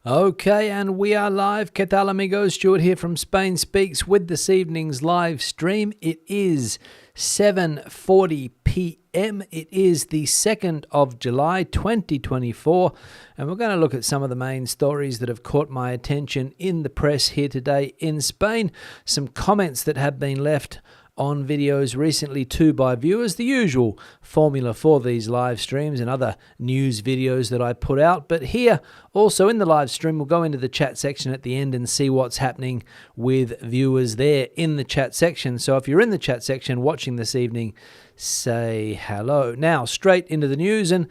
Okay, and we are live. ¿Qué tal, amigos? Stuart here from Spain Speaks with this evening's live stream. It is 7:40 p.m. It is the 2nd of July, 2024, and we're going to look at some of the main stories that have caught my attention in the press here today in Spain. Some comments that have been left on videos recently too by viewers, the usual formula for these live streams and other news videos that I put out. But here, also in the live stream, we'll go into the chat section at the end and see what's happening with viewers there in the chat section. So if you're in the chat section watching this evening, say hello. Now, straight into the news, and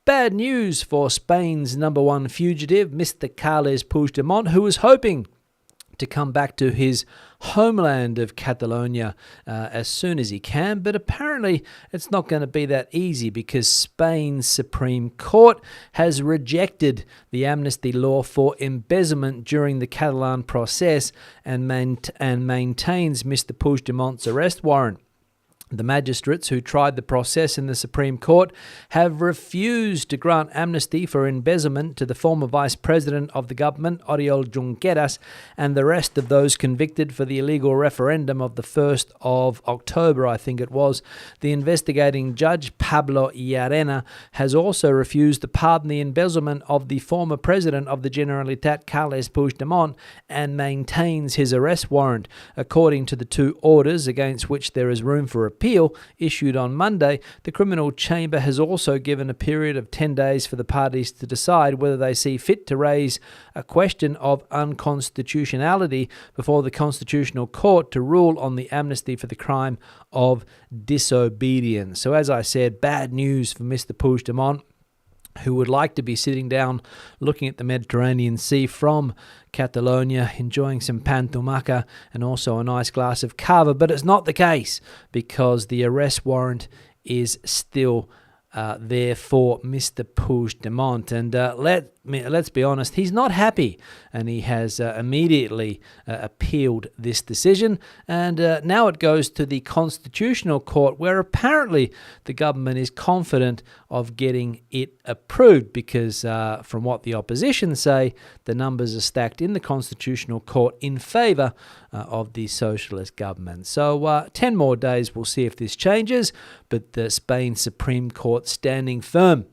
bad news for Spain's number one fugitive, Mr. Carles Puigdemont, who was hoping to come back to his homeland of Catalonia as soon as he can, but apparently it's not going to be that easy because Spain's Supreme Court has rejected the amnesty law for embezzlement during the Catalan process and maintains Mr. Puigdemont's arrest warrant. The magistrates who tried the process in the Supreme Court have refused to grant amnesty for embezzlement to the former Vice President of the government, Oriol Junqueras, and the rest of those convicted for the illegal referendum of the 1st of October, I think it was. The investigating judge, Pablo Llarena, has also refused to pardon the embezzlement of the former President of the Generalitat, Carles Puigdemont, and maintains his arrest warrant. According to the two orders against which there is room for appeal issued on Monday, the criminal chamber has also given a period of 10 days for the parties to decide whether they see fit to raise a question of unconstitutionality before the Constitutional Court to rule on the amnesty for the crime of disobedience. So as I said, bad news for Mr. Puigdemont, who would like to be sitting down looking at the Mediterranean Sea from Catalonia, enjoying some pan tumaca and also a nice glass of cava. But it's not the case because the arrest warrant is still there for Mr. Puigdemont. And let's be honest, he's not happy, and he has immediately appealed this decision. And now it goes to the Constitutional Court, where apparently the government is confident of getting it approved because from what the opposition say, the numbers are stacked in the Constitutional Court in favour of the socialist government. So 10 more days, we'll see if this changes, but the Spain Supreme Court standing firm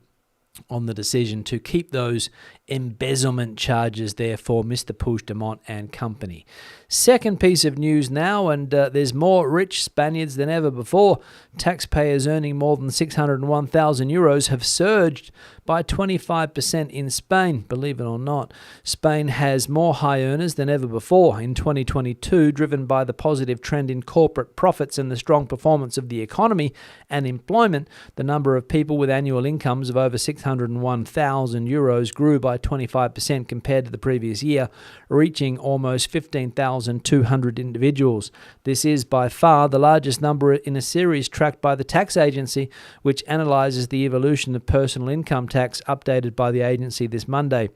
on the decision to keep those embezzlement charges there for Mr. Puigdemont and company. Second piece of news now, and there's more rich Spaniards than ever before. Taxpayers earning more than 601,000 euros have surged by 25% in Spain, believe it or not. Spain has more high earners than ever before in 2022, driven by the positive trend in corporate profits and the strong performance of the economy and employment. The number of people with annual incomes of over 601,000 euros grew by 25% compared to the previous year, reaching almost 15,200 individuals. This is by far the largest number in a series tracked by the tax agency, which analyzes the evolution of personal income tax, updated by the agency this Monday.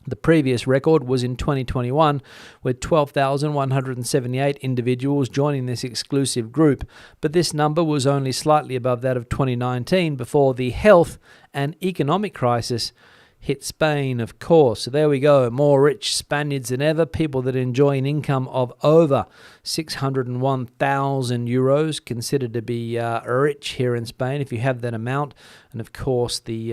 The previous record was in 2021, with 12,178 individuals joining this exclusive group, but this number was only slightly above that of 2019 before the health and economic crisis hit Spain, of course. So there we go, more rich Spaniards than ever, people that enjoy an income of over 601,000 euros, considered to be rich here in Spain if you have that amount. And of course, the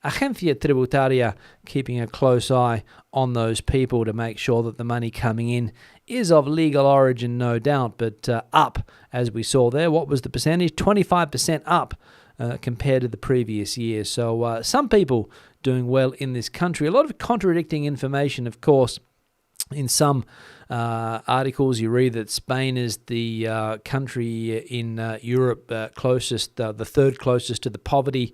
Agencia Tributaria keeping a close eye on those people to make sure that the money coming in is of legal origin, no doubt, but up, as we saw there. What was the percentage? 25% up compared to the previous year. So some people doing well in this country. A lot of contradicting information, of course. In some articles, you read that Spain is the country in Europe closest, the third closest to the poverty,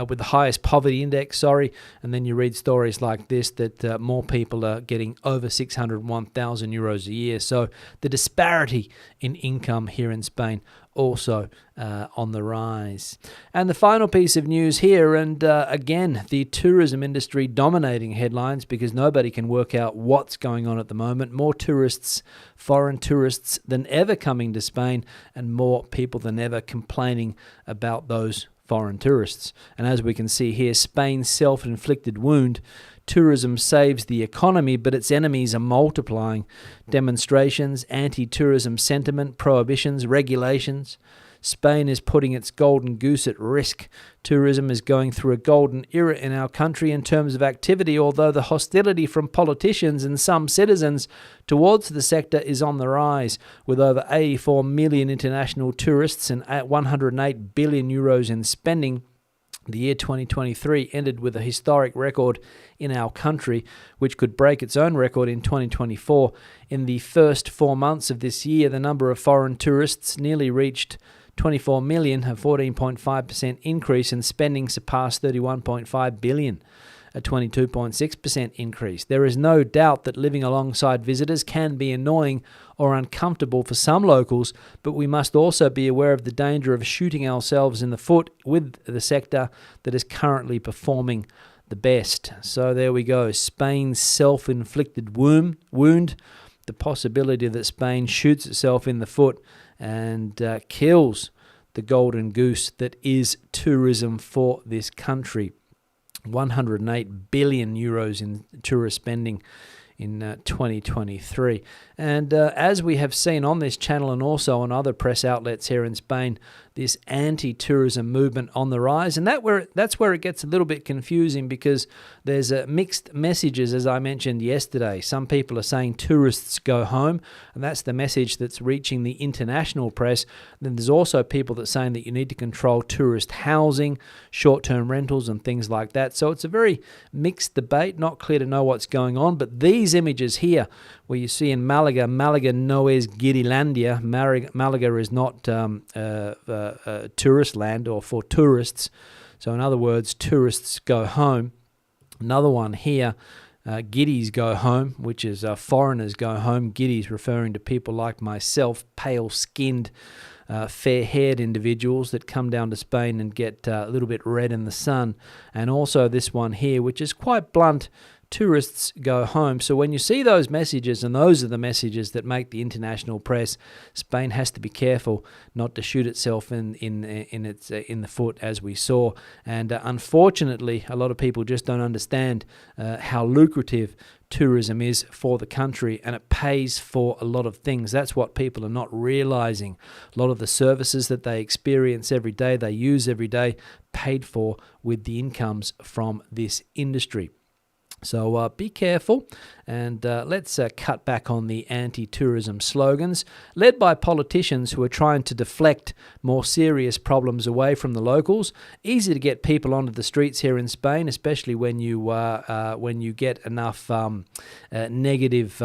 with the highest poverty index, and then you read stories like this, that more people are getting over 601,000 euros a year. So the disparity in income here in Spain also on the rise. And the final piece of news here, and again, the tourism industry dominating headlines because nobody can work out what's going on at the moment. More tourists, foreign tourists than ever coming to Spain, and more people than ever complaining about those foreign tourists. And as we can see here, Spain's self-inflicted wound. Tourism saves the economy, but its enemies are multiplying. Demonstrations, anti-tourism sentiment, prohibitions, regulations. Spain is putting its golden goose at risk. Tourism is going through a golden era in our country in terms of activity, although the hostility from politicians and some citizens towards the sector is on the rise. With over 84 million international tourists and 108 billion euros in spending, the year 2023 ended with a historic record in our country, which could break its own record in 2024. In the first 4 months of this year, the number of foreign tourists nearly reached 24 million, a 14.5% increase, and spending surpassed 31.5 billion, a 22.6% increase. There is no doubt that living alongside visitors can be annoying or uncomfortable for some locals, but we must also be aware of the danger of shooting ourselves in the foot with the sector that is currently performing the best. So there we go, Spain's self-inflicted wound, the possibility that Spain shoots itself in the foot and kills the golden goose that is tourism for this country. 108 billion euros in tourist spending in 2023. And as we have seen on this channel and also on other press outlets here in Spain, this anti-tourism movement on the rise. And that's where it gets a little bit confusing, because there's mixed messages, as I mentioned yesterday. Some people are saying tourists go home, and that's the message that's reaching the international press. Then there's also people that are saying that you need to control tourist housing, short-term rentals and things like that. So it's a very mixed debate, not clear to know what's going on. But these images here, where you see in Malaga no es Girilandia. Malaga is not tourist land or for tourists. So in other words, tourists go home. Another one here, Giddies go home, which is foreigners go home. Giddies referring to people like myself, pale-skinned, fair-haired individuals that come down to Spain and get a little bit red in the sun. And also this one here, which is quite blunt, tourists go home. So when you see those messages, and those are the messages that make the international press, Spain has to be careful not to shoot itself in the foot, as we saw. And unfortunately, a lot of people just don't understand how lucrative tourism is for the country, and it pays for a lot of things. That's what people are not realizing. A lot of the services that they experience every day, they use every day, paid for with the incomes from this industry. So be careful, and let's cut back on the anti-tourism slogans, led by politicians who are trying to deflect more serious problems away from the locals. Easy to get people onto the streets here in Spain, especially when you get enough negative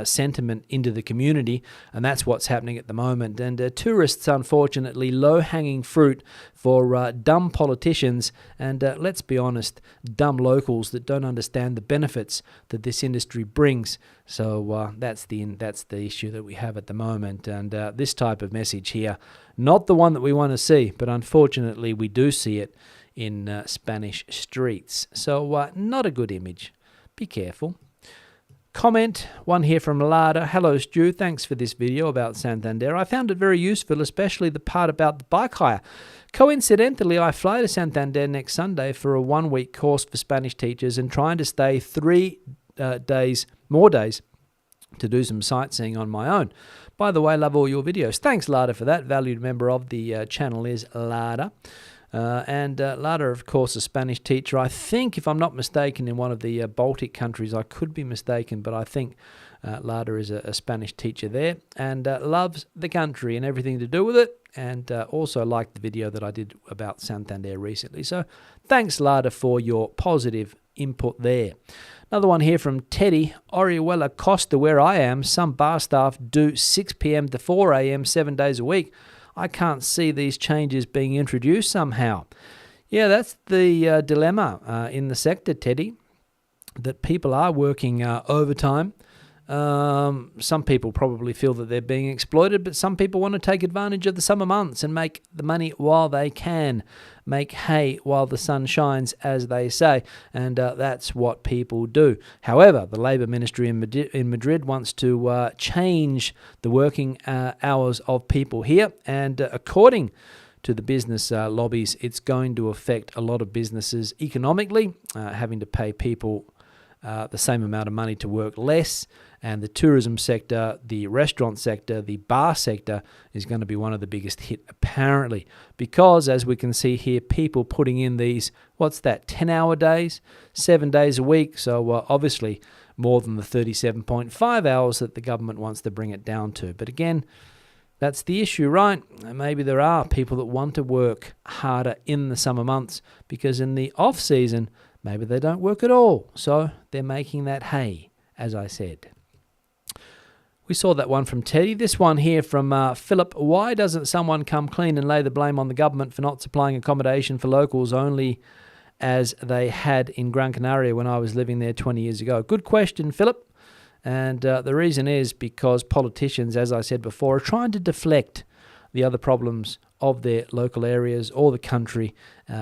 sentiment into the community, and that's what's happening at the moment. And tourists, unfortunately, low-hanging fruit for dumb politicians and, let's be honest, dumb locals that don't understand the benefits that this industry brings. So that's the issue that we have at the moment. And this type of message here, not the one that we want to see, but unfortunately we do see it in Spanish streets. So not a good image. Be careful. Comment, one here from Lada. Hello, Stu. Thanks for this video about Santander. I found it very useful, especially the part about the bike hire. Coincidentally, I fly to Santander next Sunday for a 1-week course for Spanish teachers and trying to stay 3 more days to do some sightseeing on my own. By the way, love all your videos. Thanks, Lada, for that. Valued member of the channel is Lada. And Lada, of course, a Spanish teacher. I think, if I'm not mistaken, in one of the Baltic countries. I could be mistaken, but I think Lada is a Spanish teacher there and loves the country and everything to do with it, and also liked the video that I did about Santander recently. So thanks, Lada, for your positive input there. Another one here from Teddy. Orihuela Costa, where I am, some bar staff do 6 p.m. to 4 a.m. 7 days a week. I can't see these changes being introduced somehow. Yeah, that's the dilemma in the sector, Teddy, that people are working overtime. Some people probably feel that they're being exploited, but some people want to take advantage of the summer months and make the money while they can, make hay while the sun shines, as they say, and that's what people do. However, the Labour Ministry in Madrid wants to change the working hours of people here, and according to the business lobbies, it's going to affect a lot of businesses economically, having to pay people the same amount of money to work less. And the tourism sector, the restaurant sector, the bar sector is going to be one of the biggest hit, apparently, because as we can see here, people putting in these, 10-hour days, 7 days a week. So obviously more than the 37.5 hours that the government wants to bring it down to. But again, that's the issue, right? Maybe there are people that want to work harder in the summer months because in the off season, maybe they don't work at all. So they're making that hay, as I said. We saw that one from Teddy. This one here from Philip. Why doesn't someone come clean and lay the blame on the government for not supplying accommodation for locals only as they had in Gran Canaria when I was living there 20 years ago? Good question, Philip. And the reason is because politicians, as I said before, are trying to deflect the other problems of their local areas or the country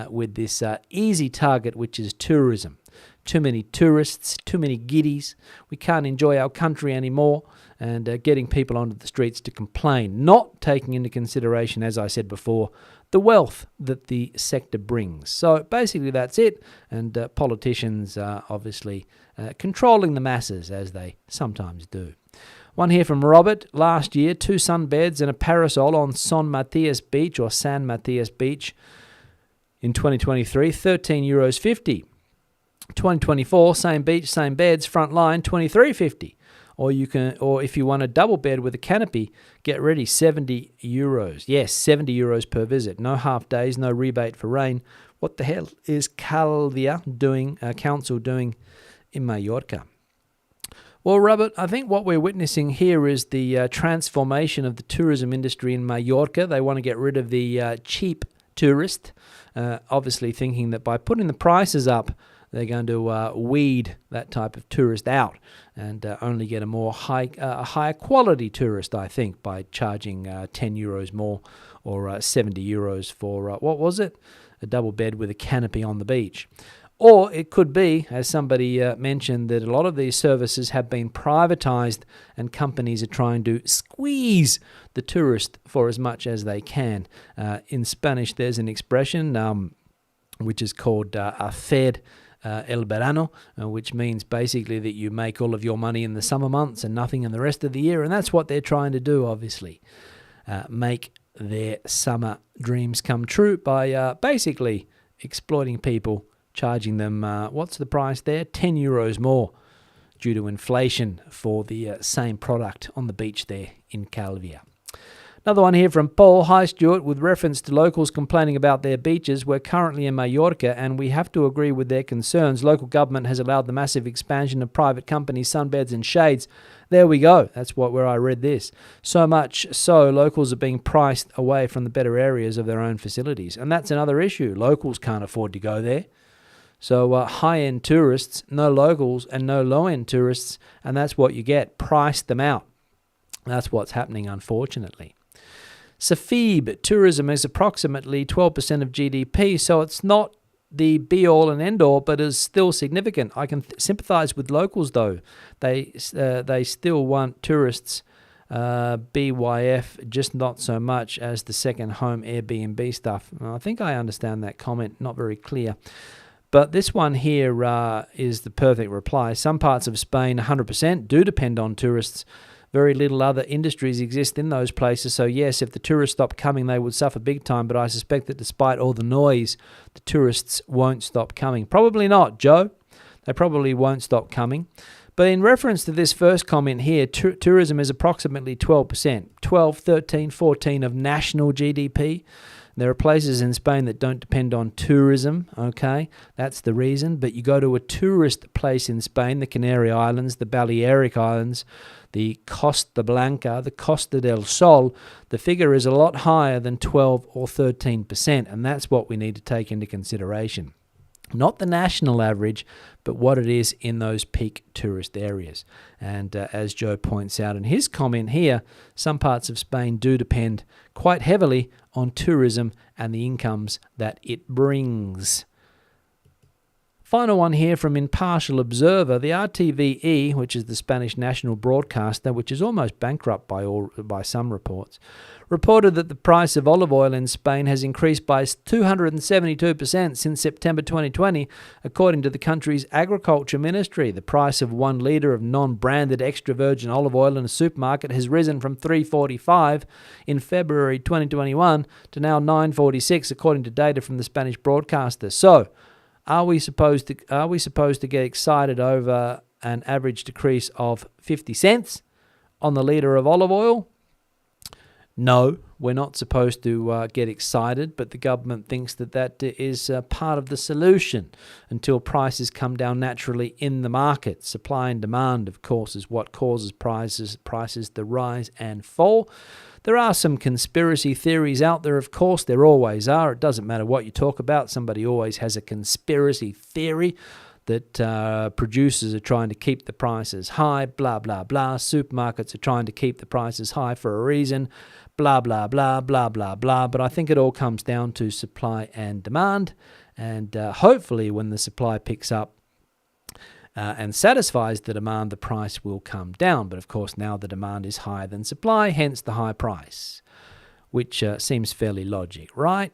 with this easy target, which is tourism. Too many tourists, too many giddies. We can't enjoy our country anymore. And getting people onto the streets to complain, not taking into consideration, as I said before, the wealth that the sector brings. So basically that's it. And politicians are obviously controlling the masses, as they sometimes do. One here from Robert. Last year, 2 sunbeds and a parasol on San Matias Beach in 2023, €13.50. 2024, same beach, same beds, front line, €23.50. Or if you want a double bed with a canopy, get ready, €70. Yes, €70 per visit. No half days, no rebate for rain. What the hell is council doing in Mallorca? Well, Robert, I think what we're witnessing here is the transformation of the tourism industry in Mallorca. They want to get rid of the cheap tourist, obviously thinking that by putting the prices up, they're going to weed that type of tourist out and only get a higher quality tourist, I think, by charging €10 more or €70 for, a double bed with a canopy on the beach. Or it could be, as somebody mentioned, that a lot of these services have been privatized and companies are trying to squeeze the tourist for as much as they can. In Spanish, there's an expression which is called hacer el verano, which means basically that you make all of your money in the summer months and nothing in the rest of the year. And that's what they're trying to do, obviously. Make their summer dreams come true by basically exploiting people, charging them, what's the price there? €10 more due to inflation for the same product on the beach there in Calvia. Another one here from Paul. Hi, Stuart. With reference to locals complaining about their beaches, we're currently in Mallorca and we have to agree with their concerns. Local government has allowed the massive expansion of private companies, sunbeds and shades. There we go. That's where I read this. So much so, locals are being priced away from the better areas of their own facilities. And that's another issue. Locals can't afford to go there. So high-end tourists, no locals and no low-end tourists, and that's what you get. Price them out. That's what's happening, unfortunately. Safib, tourism is approximately 12% of GDP, so it's not the be-all and end-all, but is still significant. I can sympathise with locals, though. They still want tourists, BYF, just not so much as the second home Airbnb stuff. I think I understand that comment, not very clear. But this one here is the perfect reply. Some parts of Spain, 100%, do depend on tourists. Very little other industries exist in those places. So yes, if the tourists stop coming, they would suffer big time. But I suspect that despite all the noise, the tourists won't stop coming. Probably not, Joe. They probably won't stop coming. But in reference to this first comment here, tourism is approximately 12%, 12, 13, 14 of national GDP. There are places in Spain that don't depend on tourism, okay? That's the reason. But you go to a tourist place in Spain, the Canary Islands, the Balearic Islands, the Costa Blanca, the Costa del Sol, the figure is a lot higher than 12 or 13%, and that's what we need to take into consideration. Not the national average, but what it is in those peak tourist areas. And as Joe points out in his comment here, some parts of Spain do depend quite heavily on tourism and the incomes that it brings. Final one here from Impartial Observer. The RTVE, which is the Spanish national broadcaster, which is almost bankrupt by some reports, reported that the price of olive oil in Spain has increased by 272% since September 2020, according to the country's agriculture ministry. The price of 1 litre of non-branded extra virgin olive oil in a supermarket has risen from $3.45 in February 2021 to now $9.46, according to data from the Spanish broadcaster. So, are we supposed to get excited over an average decrease of 50 cents on the litre of olive oil? No, we're not supposed to get excited, but the government thinks that is part of the solution until prices come down naturally in the market. Supply and demand, of course, is what causes prices to rise and fall. There are some conspiracy theories out there, of course. There always are. It doesn't matter what you talk about. Somebody always has a conspiracy theory that producers are trying to keep the prices high, blah, blah, blah. Supermarkets are trying to keep the prices high for a reason, blah, blah, blah, blah, blah, blah. But I think it all comes down to supply and demand. And hopefully when the supply picks up and satisfies the demand, the price will come down. But of course, now the demand is higher than supply, hence the high price, which seems fairly logic, right?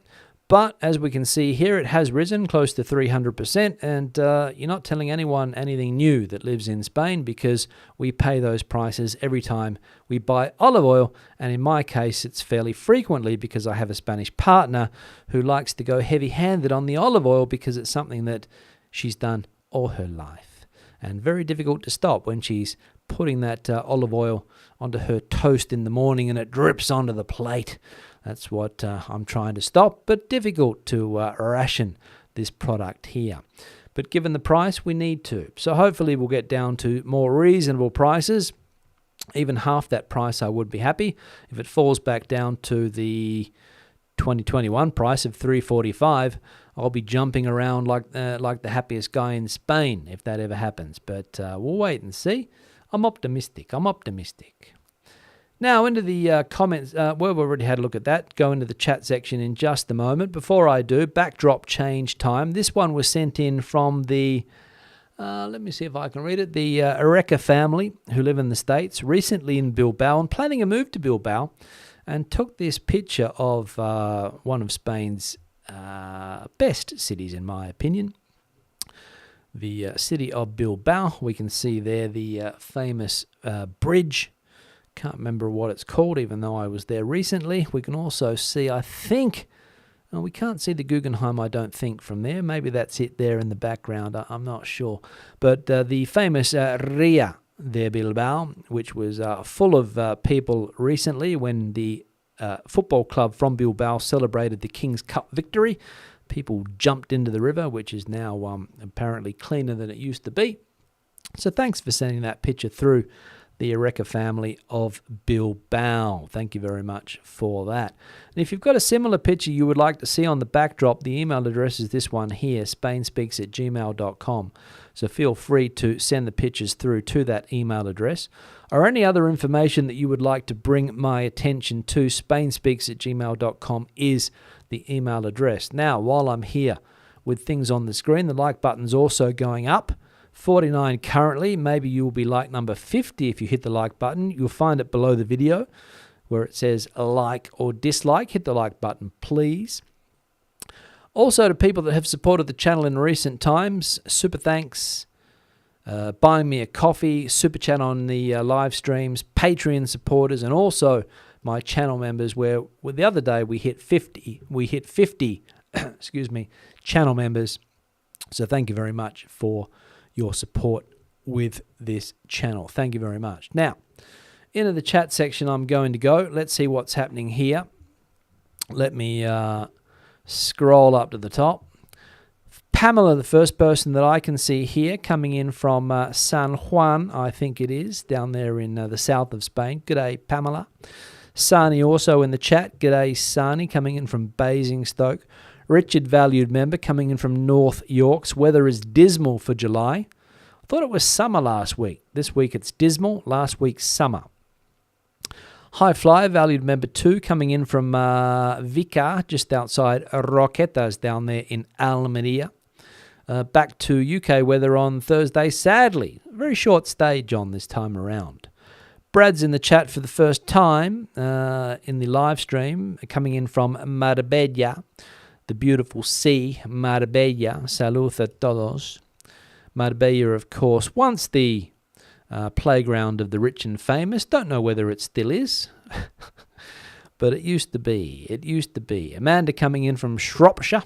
But as we can see here, it has risen close to 300%, and you're not telling anyone anything new that lives in Spain, because we pay those prices every time we buy olive oil, and in my case, it's fairly frequently because I have a Spanish partner who likes to go heavy-handed on the olive oil because it's something that she's done all her life. And very difficult to stop when she's putting that olive oil onto her toast in the morning and it drips onto the plate. That's what I'm trying to stop, but difficult to ration this product here. But given the price, we need to. So hopefully we'll get down to more reasonable prices. Even half that price, I would be happy. If it falls back down to the 2021 price of $3.45, I'll be jumping around like the happiest guy in Spain if that ever happens. But we'll wait and see. I'm optimistic. Now into the comments. We've already had a look at that. Go into the chat section in just a moment. Before I do, backdrop change time. This one was sent in from the, let me see if I can read it, the Areca family who live in the States, recently in Bilbao and planning a move to Bilbao, and took this picture of one of Spain's best cities, in my opinion. The city of Bilbao. We can see there the famous bridge. Can't remember what it's called, even though I was there recently. We can also see, I think, we can't see the Guggenheim, I don't think, from there. Maybe that's it there in the background. I'm not sure. But the famous Ria de Bilbao, which was full of people recently when the football club from Bilbao celebrated the King's Cup victory. People jumped into the river, which is now apparently cleaner than it used to be. So thanks for sending that picture through, the Areca family of Bilbao. Thank you very much for that. And if you've got a similar picture you would like to see on the backdrop, the email address is this one here, spainspeaks@gmail.com. So feel free to send the pictures through to that email address. Or any other information that you would like to bring my attention to, spainspeaks@gmail.com is the email address. Now, while I'm here with things on the screen, the like button's also going up. 49 currently. Maybe you'll be like number 50 if you hit the like button. You'll find it below the video where it says like or dislike. Hit the like button, please. Also, to people that have supported the channel in recent times, super thanks. Buying me a coffee, super chat on the live streams, Patreon supporters, and also my channel members, where the other day we hit 50 excuse me, channel members. So thank you very much for your support with this channel. Thank you very much. Now, into the chat section I'm going to go. Let's see what's happening here. Let me scroll up to the top. Pamela, the first person that I can see here, coming in from San Juan, I think it is, down there in the south of Spain. G'day, Pamela. Sani also in the chat. G'day, Sani, coming in from Basingstoke. Richard, valued member, coming in from North Yorks. Weather is dismal for July. I thought it was summer last week. This week it's dismal. Last week, summer. High Flyer, valued member 2, coming in from Vicar, just outside Roquetas, down there in Almeria. Back to UK weather on Thursday, sadly. Very short stay, John, this time around. Brad's in the chat for the first time in the live stream, coming in from Marbella, the beautiful sea, Marbella. Salud a todos. Marbella, of course, once the playground of the rich and famous. Don't know whether it still is, but it used to be. It used to be. Amanda coming in from Shropshire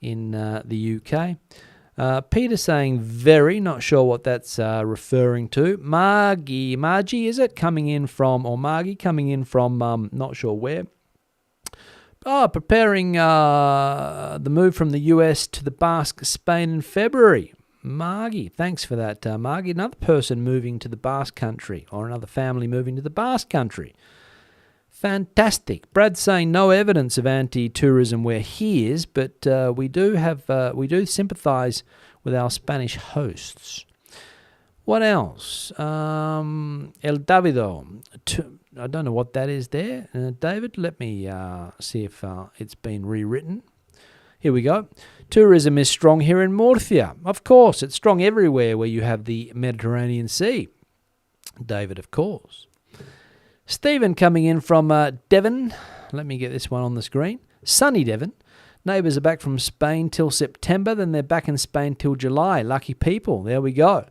in the UK. Peter saying very, not sure what that's referring to. Margie, is it coming in from, or Margie coming in from, not sure where. Preparing the move from the US to the Basque Spain in February. Margie, thanks for that, Margie. Another person moving to the Basque Country, or another family moving to the Basque Country. Fantastic. Brad's saying no evidence of anti-tourism where he is, but we do sympathise with our Spanish hosts. What else? El Davido. I don't know what that is there. David, let me see if it's been rewritten. Here we go. Tourism is strong here in Murcia. Of course, it's strong everywhere where you have the Mediterranean Sea. David, of course. Stephen coming in from Devon. Let me get this one on the screen. Sunny Devon. Neighbours are back from Spain till September, then they're back in Spain till July. Lucky people. There we go.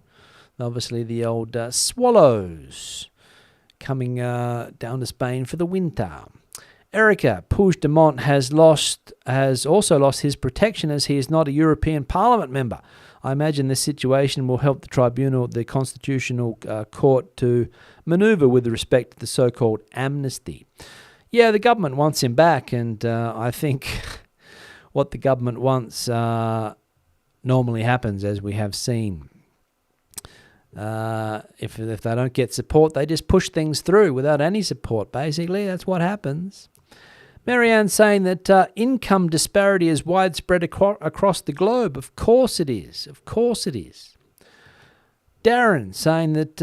Obviously the old Swallows coming down to Spain for the winter. Erica Puigdemont has also lost his protection as he is not a European Parliament member. I imagine this situation will help the tribunal, the Constitutional Court, to manoeuvre with respect to the so-called amnesty. Yeah, the government wants him back, and I think what the government wants normally happens, as we have seen. If they don't get support, they just push things through without any support, basically. That's what happens. Marianne saying that income disparity is widespread across the globe. Of course it is. Of course it is. Darren saying that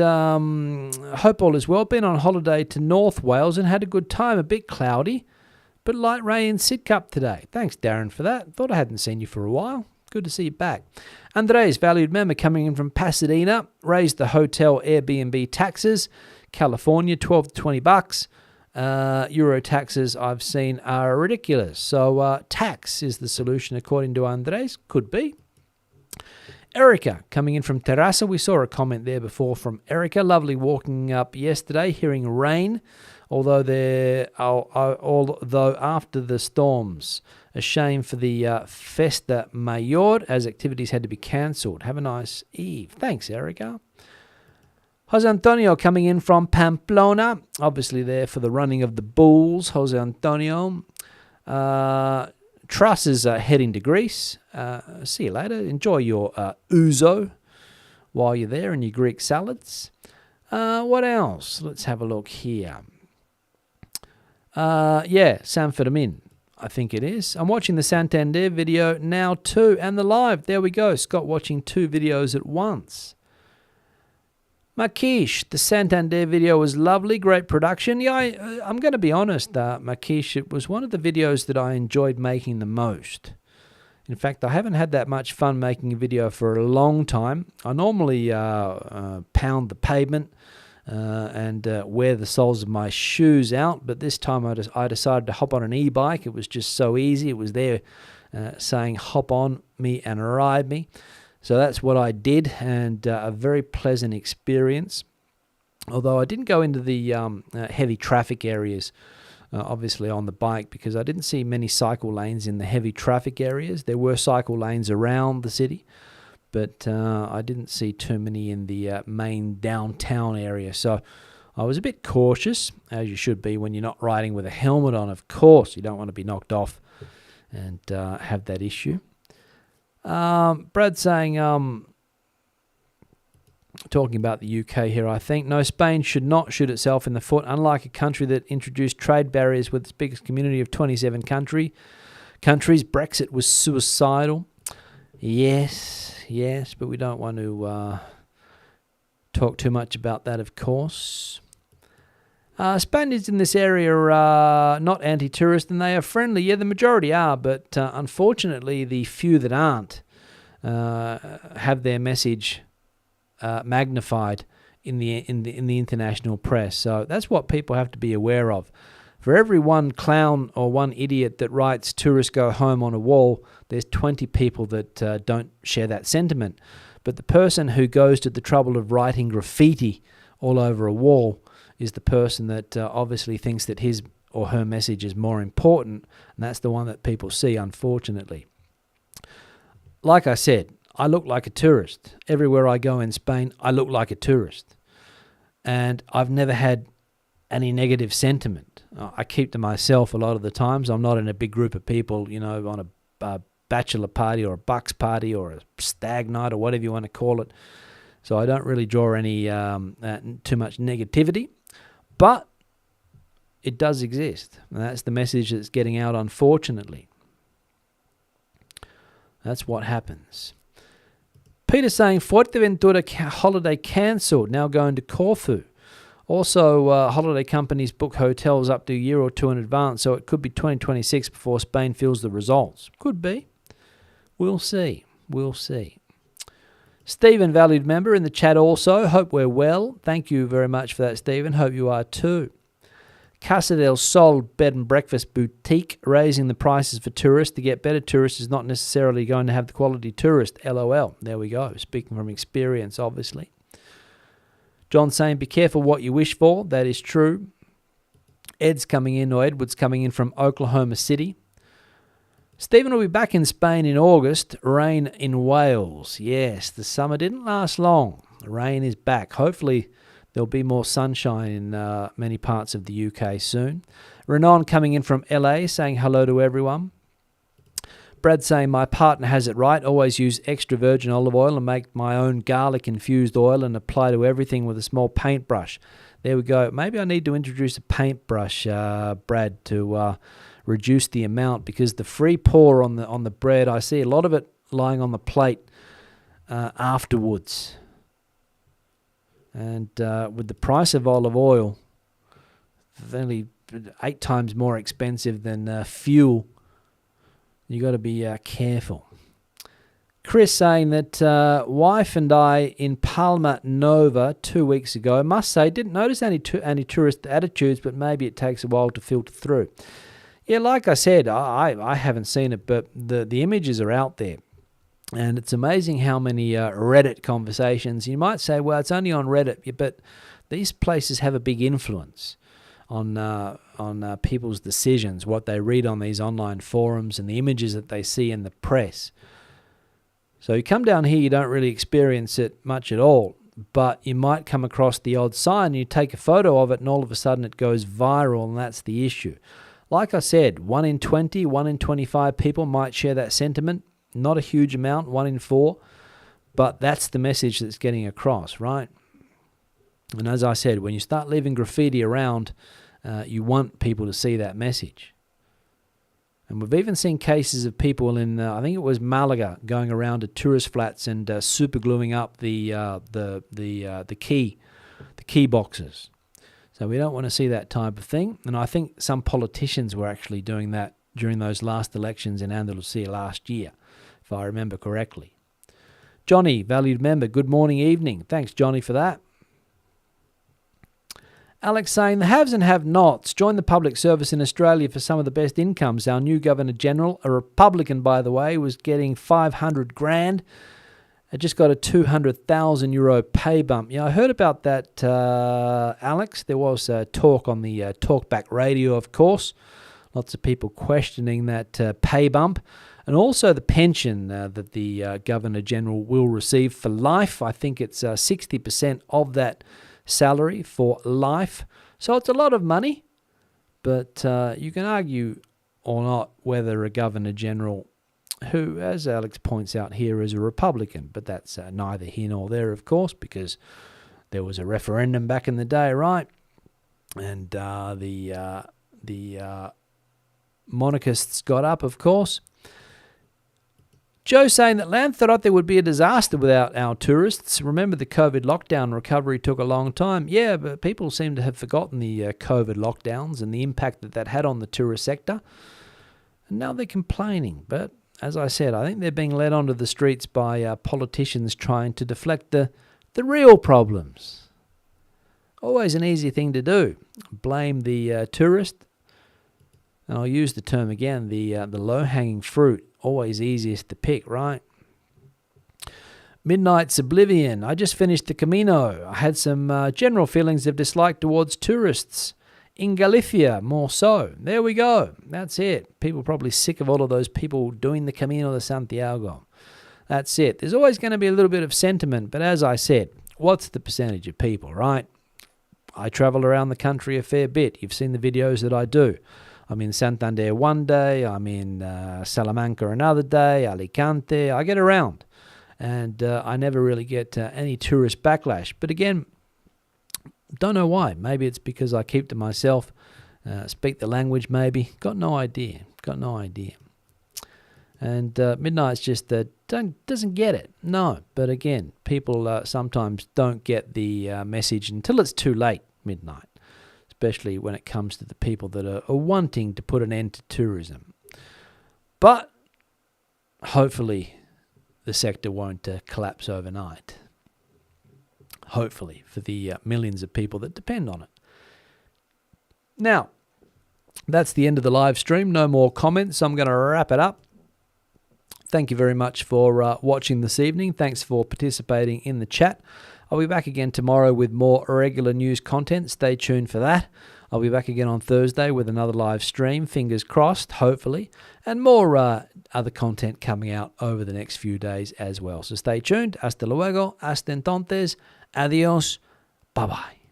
hope all is well. Been on holiday to North Wales and had a good time. A bit cloudy, but light rain in Sidcup today. Thanks, Darren, for that. Thought I hadn't seen you for a while. Good to see you back. Andres, valued member coming in from Pasadena, raised the hotel Airbnb taxes. California, $12 to $20. Euro taxes I've seen are ridiculous. So tax is the solution according to Andres. Could be. Erica coming in from Terrassa. We saw a comment there before from Erica. Lovely walking up yesterday, hearing rain. Although after the storms, a shame for the Festa Mayor as activities had to be cancelled. Have a nice eve. Thanks, Erica. Jose Antonio coming in from Pamplona, obviously there for the running of the Bulls. Jose Antonio. Truss is heading to Greece. See you later. Enjoy your ouzo while you're there and your Greek salads. What else? Let's have a look here. Sanford I think it is. I'm watching the Santander video now too, and the live. There we go. Scott watching two videos at once. Makish, the Santander video was lovely, great production. Yeah, I'm going to be honest, Makish, it was one of the videos that I enjoyed making the most. In fact, I haven't had that much fun making a video for a long time. I normally pound the pavement and wear the soles of my shoes out, but this time I decided to hop on an e-bike. It was just so easy. It was there saying hop on me and ride me. So that's what I did, and a very pleasant experience. Although I didn't go into the heavy traffic areas, obviously on the bike, because I didn't see many cycle lanes in the heavy traffic areas. There were cycle lanes around the city, but I didn't see too many in the main downtown area. So I was a bit cautious, as you should be when you're not riding with a helmet on. Of course, you don't want to be knocked off and have that issue. Brad saying, talking about the UK here, I think. No, Spain should not shoot itself in the foot. Unlike a country that introduced trade barriers with its biggest community of 27 countries, Brexit was suicidal. Yes, but we don't want to talk too much about that, of course. Spaniards in this area are not anti-tourist and they are friendly. Yeah, the majority are, but unfortunately the few that aren't have their message magnified in the international press. So that's what people have to be aware of. For every one clown or one idiot that writes "tourists go home" on a wall, there's 20 people that don't share that sentiment. But the person who goes to the trouble of writing graffiti all over a wall is the person that obviously thinks that his or her message is more important, and that's the one that people see, unfortunately. Like I said, I look like a tourist. Everywhere I go in Spain, I look like a tourist. And I've never had any negative sentiment. I keep to myself a lot of the times. I'm not in a big group of people, on a bachelor party or a bucks party or a stag night or whatever you want to call it. So I don't really draw any too much negativity. But it does exist. And that's the message that's getting out, unfortunately. That's what happens. Peter saying, Fuerteventura holiday cancelled, now going to Corfu. Also, holiday companies book hotels up to a year or two in advance, so it could be 2026 before Spain feels the results. Could be. We'll see. We'll see. Stephen, valued member in the chat also. Hope we're well. Thank you very much for that, Stephen. Hope you are too. Casa del Sol Bed and Breakfast Boutique, raising the prices for tourists. To get better tourists is not necessarily going to have the quality tourist. LOL. There we go. Speaking from experience, obviously. John saying, be careful what you wish for. That is true. Edward's coming in from Oklahoma City. Stephen will be back in Spain in August. Rain in Wales. Yes, the summer didn't last long. The rain is back. Hopefully there'll be more sunshine in many parts of the UK soon. Renan coming in from LA saying hello to everyone. Brad saying, my partner has it right. Always use extra virgin olive oil and make my own garlic-infused oil and apply to everything with a small paintbrush. There we go. Maybe I need to introduce a paintbrush, Brad, to reduce the amount, because the free pour on the bread, I see a lot of it lying on the plate afterwards. And with the price of olive oil, it's only 8 times more expensive than fuel. You got to be careful. Chris saying that wife and I in Palma Nova 2 weeks ago, I must say, didn't notice any tourist attitudes, but maybe it takes a while to filter through. Yeah, like I said, I haven't seen it, but the images are out there. And it's amazing how many Reddit conversations. You might say, well, it's only on Reddit, but these places have a big influence on people's decisions, what they read on these online forums and the images that they see in the press. So you come down here, you don't really experience it much at all, but you might come across the odd sign, you take a photo of it, and all of a sudden it goes viral, and that's the issue. Like I said, 1 in 20, 1 in 25 people might share that sentiment. Not a huge amount, 1 in 4, but that's the message that's getting across, right? And as I said, when you start leaving graffiti around, you want people to see that message. And we've even seen cases of people in, I think it was Malaga, going around to tourist flats and super gluing up the key boxes. So we don't want to see that type of thing. And I think some politicians were actually doing that during those last elections in Andalusia last year, if I remember correctly. Johnny, valued member, good morning, evening. Thanks, Johnny, for that. Alex saying, the haves and have-nots join the public service in Australia for some of the best incomes. Our new Governor-General, a Republican, by the way, was getting 500 grand. It just got a 200,000 euro pay bump. Yeah, I heard about that, Alex. There was talk on the Talkback radio, of course. Lots of people questioning that pay bump. And also the pension that the Governor-General will receive for life. I think it's 60% of that salary for life. So it's a lot of money. But you can argue or not whether a Governor-General, who, as Alex points out here, is a Republican, but that's neither here nor there, of course, because there was a referendum back in the day, right? And the monarchists got up, of course. Joe saying that Lanzarote would be a disaster without our tourists. Remember the COVID lockdown recovery took a long time. Yeah, but people seem to have forgotten the COVID lockdowns and the impact that had on the tourist sector. And now they're complaining. But as I said, I think they're being led onto the streets by politicians trying to deflect the real problems. Always an easy thing to do. Blame the tourist. And I'll use the term again, the low-hanging fruit. Always easiest to pick, right? Midnight's Oblivion. I just finished the Camino. I had some general feelings of dislike towards tourists. In Galicia, more so. There we go. That's it. People are probably sick of all of those people doing the Camino de Santiago. That's it. There's always going to be a little bit of sentiment, but as I said, what's the percentage of people, right? I travel around the country a fair bit. You've seen the videos that I do. I'm in Santander one day. I'm in Salamanca another day. Alicante. I get around. And I never really get any tourist backlash. But again, don't know why. Maybe it's because I keep to myself, speak the language maybe. Got no idea. And Midnight's just doesn't get it. No. But again, people sometimes don't get the message until it's too late, Midnight. Especially when it comes to the people that are wanting to put an end to tourism. But hopefully the sector won't collapse overnight. Hopefully, for the millions of people that depend on it. Now, that's the end of the live stream. No more comments. I'm going to wrap it up. Thank you very much for watching this evening. Thanks for participating in the chat. I'll be back again tomorrow with more regular news content. Stay tuned for that. I'll be back again on Thursday with another live stream, fingers crossed, hopefully, and more other content coming out over the next few days as well. So stay tuned. Hasta luego. Hasta entonces. Adios. Bye-bye.